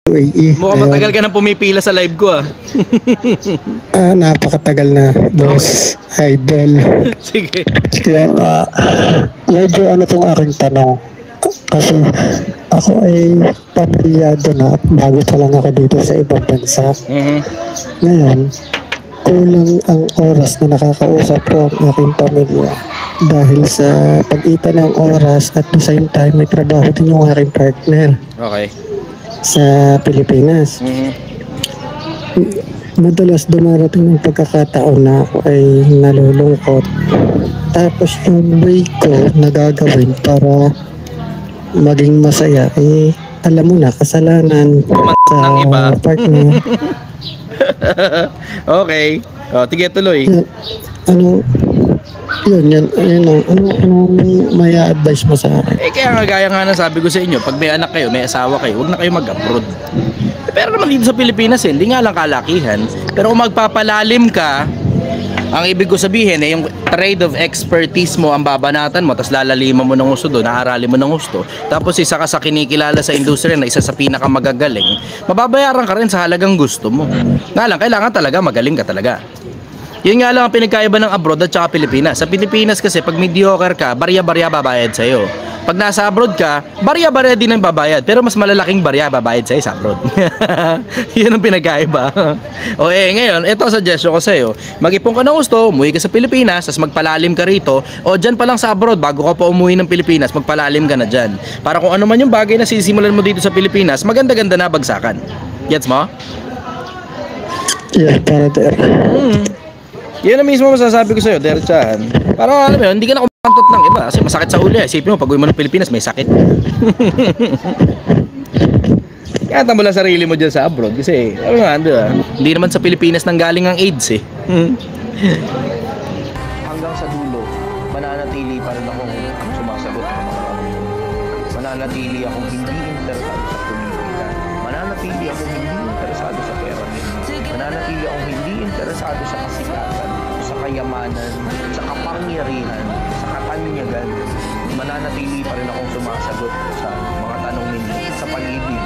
UAE. Mukhang matagal ka na pumipila sa live ko ah. Napakatagal na, boss. Idol. Sige. Kaya medyo ano tong aking tanong. Kasi ako ay pamilyado na at bago pa lang ako dito sa ibang bansa. Ngayon, kulang ang oras na nakakausap ko ang aking pamilya dahil sa pag-itan ng oras at the same time may trabaho din yung aking partner Okay. sa Pilipinas. Madalas dumarating yung pagkakataon na ako ay nalulungkot. Tapos yung way ko na gagawin para maging masaya, alam mo na, kasalanan sa ng iba. partner. Okay. O, tige tuloy. Ano, yun, ano may advice mo sa akin? Kaya nga gaya nga na sabi ko sa inyo, pag may anak kayo, may asawa kayo, huwag na kayo mag-abroad. Pero naman dito sa Pilipinas hindi nga lang kalakihan. Pero kung magpapalalim ka, ang ibig ko sabihin yung trade of expertise mo ang babanatan mo, tapos lalaliman mo ng gusto doon, naaralin mo ng gusto, tapos isa ka sa kinikilala sa industriya na isa sa pinakamagagaling, mababayaran ka rin sa halagang gusto mo. Nga lang, kailangan talaga magaling ka talaga. Yun nga lang ang pinagkaiba ng abroad at saka Pilipinas. Sa Pilipinas kasi pag mediocre ka, barya-barya babayad sa'yo. Pag nasa abroad ka, barya-barya din ang babayad, pero mas malalaking barya babayad sa'yo sa abroad. Yun ang pinagkaiba. O ngayon, ito suggestion ko sa'yo. Mag-ipon ka ng gusto, umuwi ka sa Pilipinas, tapos magpalalim ka rito, o dyan pa lang sa abroad, bago ka pa umuwi ng Pilipinas, magpalalim ka na dyan. Para kung ano man yung bagay na sisimulan mo dito sa Pilipinas, maganda-ganda na bagsakan. Gets mo? Yeah, para there. Yan ang mismo masasabi ko sa'yo, diretsahan. Parang alam mo yun, hindi ka na kumantot ng iba kasi masakit sa uli. Isipin mo, pag uwi mo ng Pilipinas, may sakit. Kata mo lang sarili mo dyan sa abroad kasi, ano nga, hindi naman sa Pilipinas nang galing ang AIDS eh. Hanggang sa dulo, mananatili pa rin akong sumasagot ng mga tanong. Mananatili akong hindi interesado sa politika. Mananatili akong hindi interesado sa pera. Mananatili akong hindi interesado sa kasikatan, sa kayamanan, sa kapangyarihan, sa katanyagan. Mananatili pa rin akong sumasagot sa mga tanong ninyo sa pag-ibig,